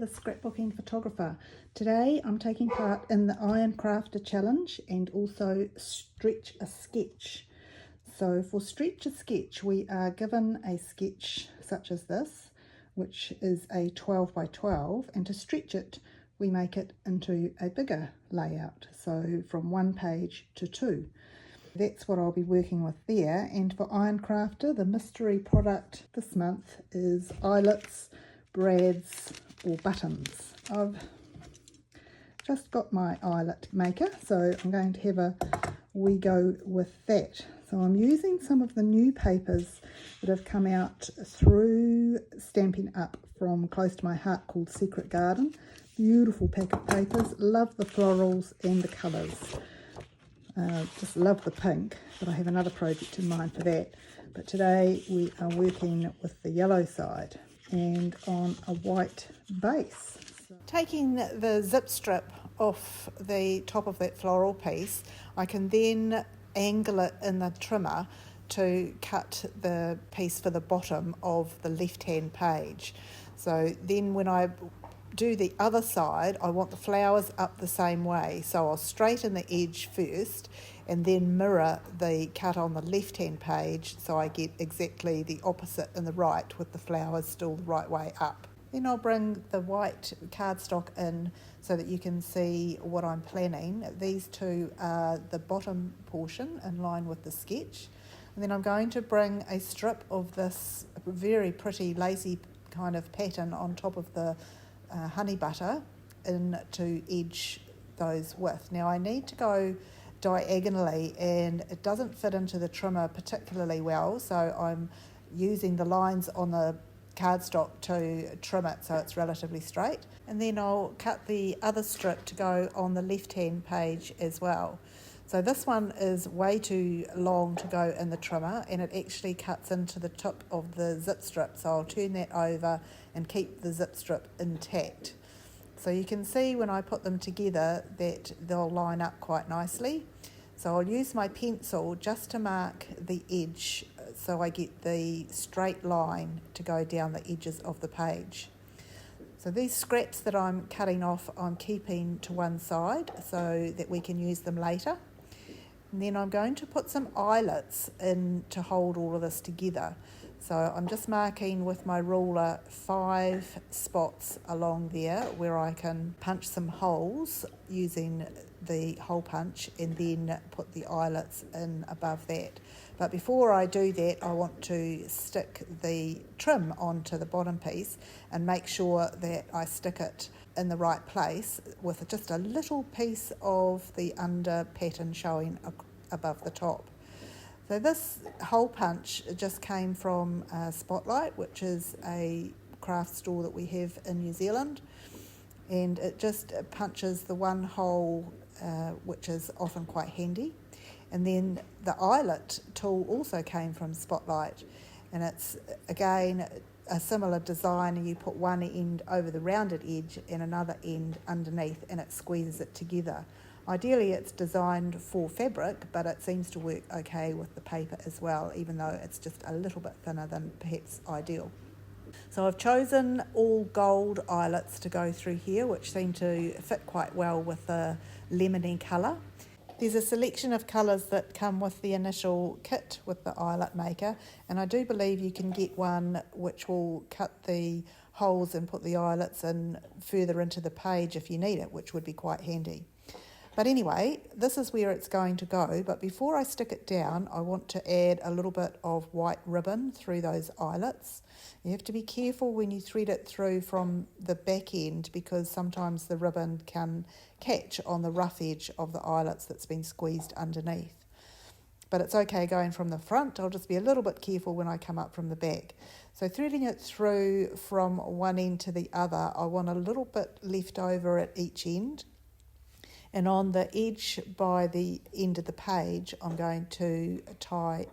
the Scrapbooking Photographer. Today I'm taking part in the Iron Crafter Challenge and also Stretch a Sketch. So for Stretch a Sketch we are given a sketch such as this, which is a 12 by 12, and to stretch it we make it into a bigger layout, so from 1 page to 2. That's what I'll be working with there. And for Iron Crafter, the mystery product this month is eyelets, brads or buttons. I've just got my eyelet maker, so I'm going to have a wee go with that. So I'm using some of the new papers that have come out through Stampin Up from Close to My Heart called Secret Garden. Beautiful pack of papers, love the florals and the colours. Just love the pink, but I have another project in mind for that. But today we are working with the yellow side and on a white base. Taking the zip strip off the top of that floral piece, I can then angle it in the trimmer to cut the piece for the bottom of the left-hand page. So then when I do the other side, I want the flowers up the same way, so I'll straighten the edge first and then mirror the cut on the left hand page so I get exactly the opposite in the right with the flowers still the right way up. Then I'll bring the white cardstock in so that you can see what I'm planning. These two are the bottom portion in line with the sketch, and then I'm going to bring a strip of this very pretty lacy kind of pattern on top of the honey butter in to edge those with. Now I need to go diagonally and it doesn't fit into the trimmer particularly well, so I'm using the lines on the cardstock to trim it so it's relatively straight, and then I'll cut the other strip to go on the left hand page as well. So this one is way too long to go in the trimmer and it actually cuts into the tip of the zip strip, so I'll turn that over and keep the zip strip intact. So you can see when I put them together that they'll line up quite nicely. So I'll use my pencil just to mark the edge so I get the straight line to go down the edges of the page. So these scraps that I'm cutting off I'm keeping to one side so that we can use them later. And then I'm going to put some eyelets in to hold all of this together. So I'm just marking with my ruler 5 spots along there where I can punch some holes using the hole punch and then put the eyelets in above that. But before I do that, I want to stick the trim onto the bottom piece and make sure that I stick it in the right place with just a little piece of the under pattern showing above the top. So this hole punch just came from Spotlight, which is a craft store that we have in New Zealand, and it just punches the one hole, which is often quite handy. And then the eyelet tool also came from Spotlight, and it's again a similar design, and you put one end over the rounded edge and another end underneath and it squeezes it together. Ideally it's designed for fabric, but it seems to work okay with the paper as well, even though it's just a little bit thinner than perhaps ideal. So I've chosen all gold eyelets to go through here, which seem to fit quite well with the lemony colour. There's a selection of colours that come with the initial kit with the eyelet maker, and I do believe you can get one which will cut the holes and put the eyelets in further into the page if you need it, which would be quite handy. But anyway, this is where it's going to go, but before I stick it down, I want to add a little bit of white ribbon through those eyelets. You have to be careful when you thread it through from the back end because sometimes the ribbon can catch on the rough edge of the eyelets that's been squeezed underneath. But it's okay going from the front, I'll just be a little bit careful when I come up from the back. So threading it through from one end to the other, I want a little bit left over at each end. And on the edge by the end of the page, I'm going to tie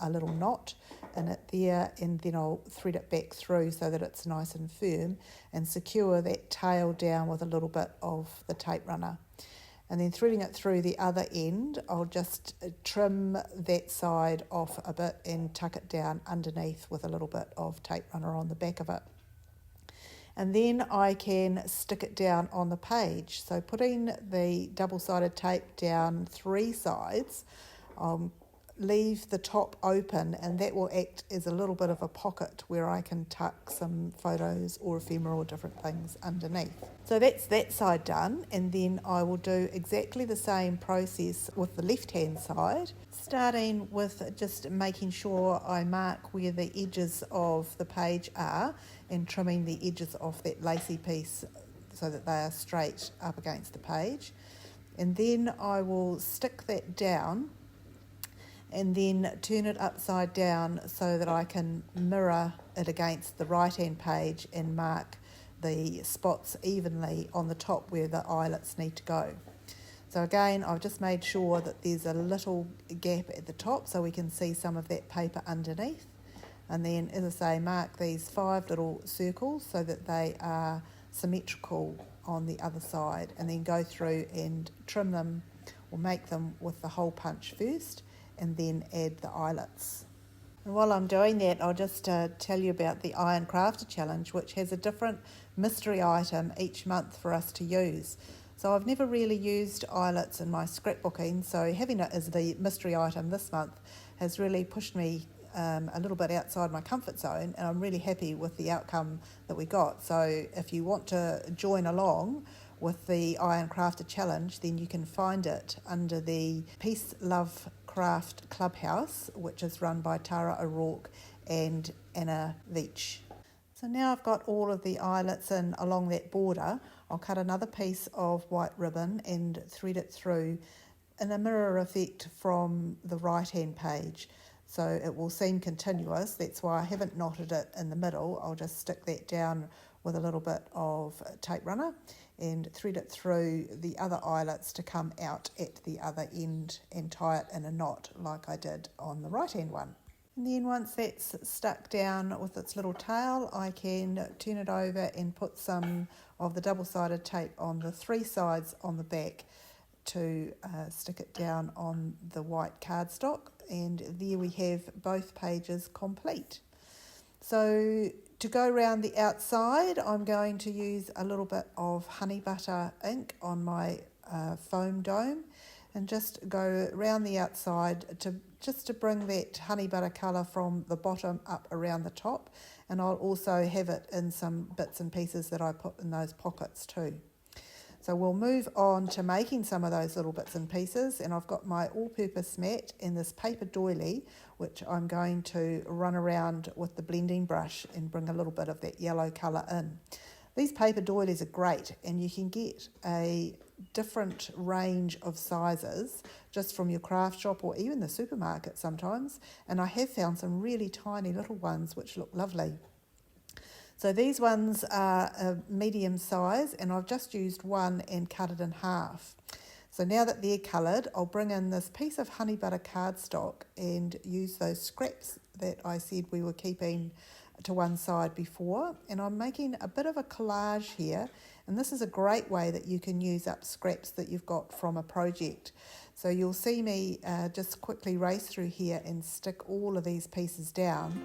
a little knot in it there, and then I'll thread it back through so that it's nice and firm and secure that tail down with a little bit of the tape runner. And then threading it through the other end, I'll just trim that side off a bit and tuck it down underneath with a little bit of tape runner on the back of it. and then I can stick it down on the page. So putting the double-sided tape down 3 sides, leave the top open, and that will act as a little bit of a pocket where I can tuck some photos or ephemera or different things underneath. So that's that side done, and then I will do exactly the same process with the left hand side, starting with just making sure I mark where the edges of the page are and trimming the edges off that lacy piece so that they are straight up against the page. And then I will stick that down and then turn it upside down so that I can mirror it against the right hand page and mark the spots evenly on the top where the eyelets need to go. So again, I've just made sure that there's a little gap at the top so we can see some of that paper underneath. And then, as I say, mark these 5 little circles so that they are symmetrical on the other side, and then go through and trim them or make them with the hole punch first, and then add the eyelets. And while I'm doing that, I'll just tell you about the Iron Crafter Challenge, which has a different mystery item each month for us to use. So I've never really used eyelets in my scrapbooking, so having it as the mystery item this month has really pushed me a little bit outside my comfort zone, and I'm really happy with the outcome that we got. So if you want to join along with the Iron Crafter Challenge, then you can find it under the Peace, Love, Craft Clubhouse, which is run by Tara O'Rourke and Anna Veach. So now I've got all of the eyelets in along that border. I'll cut another piece of white ribbon and thread it through in a mirror effect from the right hand page. So it will seem continuous. That's why I haven't knotted it in the middle. I'll just stick that down with a little bit of tape runner and thread it through the other eyelets to come out at the other end and tie it in a knot like I did on the right hand one. And then once that's stuck down with its little tail, I can turn it over and put some of the double-sided tape on the 3 sides on the back to stick it down on the white cardstock, and there we have both pages complete. So to go around the outside, I'm going to use a little bit of honey butter ink on my foam dome and just go around the outside to bring that honey butter colour from the bottom up around the top, and I'll also have it in some bits and pieces that I put in those pockets too. So we'll move on to making some of those little bits and pieces, and I've got my all-purpose mat and this paper doily, which I'm going to run around with the blending brush and bring a little bit of that yellow colour in. These paper doilies are great, and you can get a different range of sizes just from your craft shop or even the supermarket sometimes, and I have found some really tiny little ones which look lovely. So these ones are a medium size, and I've just used one and cut it in half. So now that they're coloured, I'll bring in this piece of honey butter cardstock and use those scraps that I said we were keeping to one side before. And I'm making a bit of a collage here, and this is a great way that you can use up scraps that you've got from a project. So you'll see me just quickly race through here and stick all of these pieces down.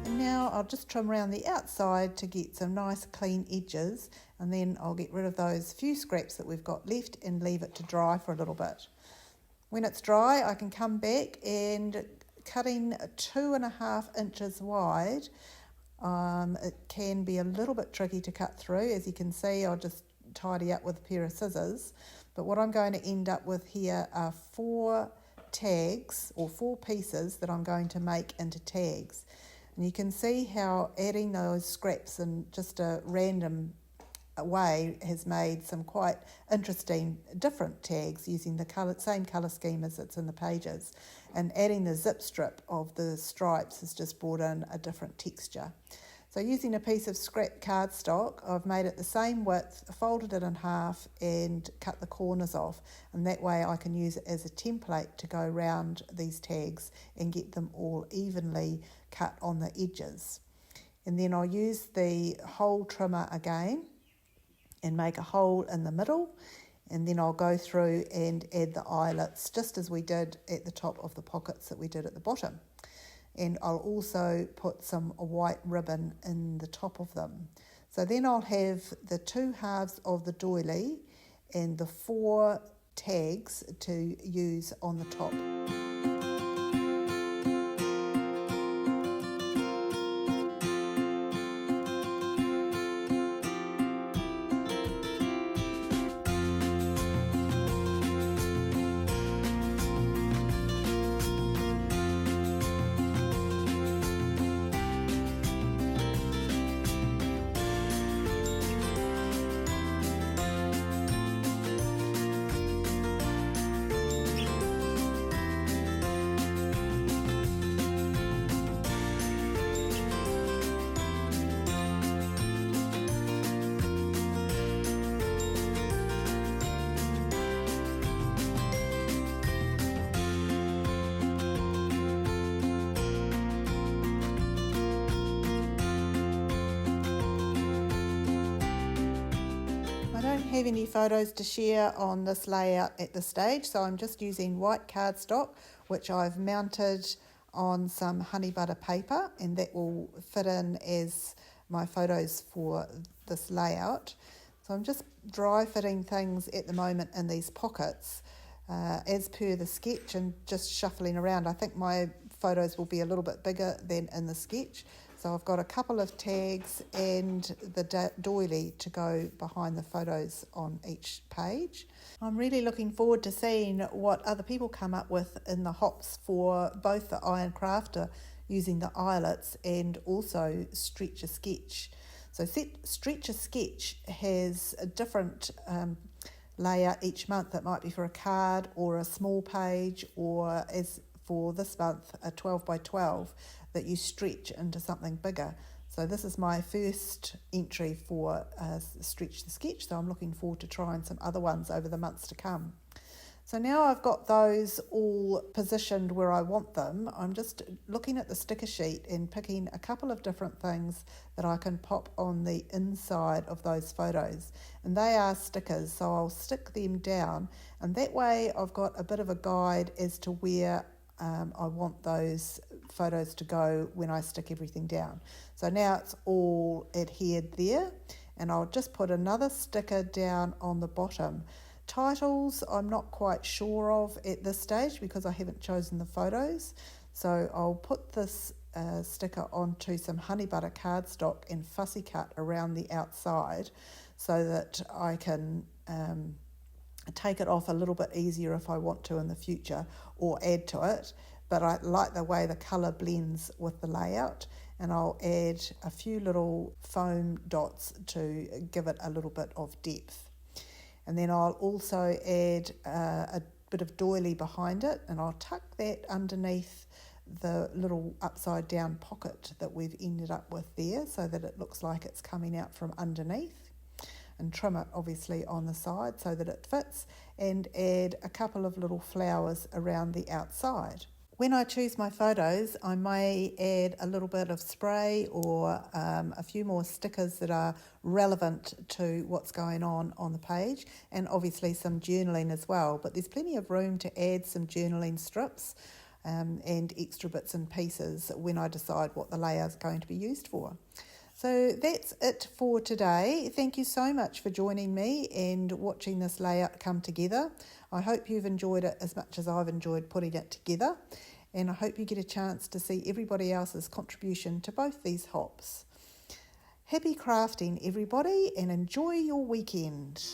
Now I'll just trim around the outside to get some nice clean edges, and then I'll get rid of those few scraps that we've got left and leave it to dry for a little bit. When it's dry, I can come back and cutting 2.5 inches wide. It can be a little bit tricky to cut through. As you can see, I'll just tidy up with a pair of scissors. But what I'm going to end up with here are 4 tags or 4 pieces that I'm going to make into tags. And you can see how adding those scraps in just a random way has made some quite interesting different tags using the same colour scheme as it's in the pages, and adding the zip strip of the stripes has just brought in a different texture. So using a piece of scrap cardstock, I've made it the same width, folded it in half and cut the corners off, and that way I can use it as a template to go around these tags and get them all evenly cut on the edges. And then I'll use the hole trimmer again and make a hole in the middle, and then I'll go through and add the eyelets just as we did at the top of the pockets that we did at the bottom. And I'll also put some white ribbon in the top of them. So then I'll have the 2 halves of the doily and the 4 tags to use on the top. Have any photos to share on this layout at this stage, so I'm just using white cardstock which I've mounted on some honey butter paper, and that will fit in as my photos for this layout. So I'm just dry fitting things at the moment in these pockets as per the sketch, and just shuffling around. I think my photos will be a little bit bigger than in the sketch. So I've got a couple of tags and the doily to go behind the photos on each page. I'm really looking forward to seeing what other people come up with in the hops for both the iron crafter using the eyelets and also Stretch a Sketch. So Stretch a Sketch has a different layout each month. It might be for a card or a small page, or as for this month, a 12 by 12 that you stretch into something bigger. So this is my first entry for Stretch the Sketch, so I'm looking forward to trying some other ones over the months to come. So now I've got those all positioned where I want them, I'm just looking at the sticker sheet and picking a couple of different things that I can pop on the inside of those photos. And they are stickers, so I'll stick them down, and that way I've got a bit of a guide as to where I want those photos to go when I stick everything down. So now it's all adhered there, and I'll just put another sticker down on the bottom. Titles I'm not quite sure of at this stage because I haven't chosen the photos, so I'll put this sticker onto some honey butter cardstock and fussy cut around the outside so that I can take it off a little bit easier if I want to in the future, or add to it. But I like the way the colour blends with the layout, and I'll add a few little foam dots to give it a little bit of depth. And then I'll also add a bit of doily behind it, and I'll tuck that underneath the little upside down pocket that we've ended up with there, so that it looks like it's coming out from underneath, and trim it obviously on the side so that it fits, and add a couple of little flowers around the outside. When I choose my photos, I may add a little bit of spray or a few more stickers that are relevant to what's going on the page, and obviously some journaling as well, but there's plenty of room to add some journaling strips and extra bits and pieces when I decide what the layout is going to be used for. So that's it for today. Thank you so much for joining me and watching this layout come together. I hope you've enjoyed it as much as I've enjoyed putting it together, and I hope you get a chance to see everybody else's contribution to both these hops. Happy crafting, everybody, and enjoy your weekend.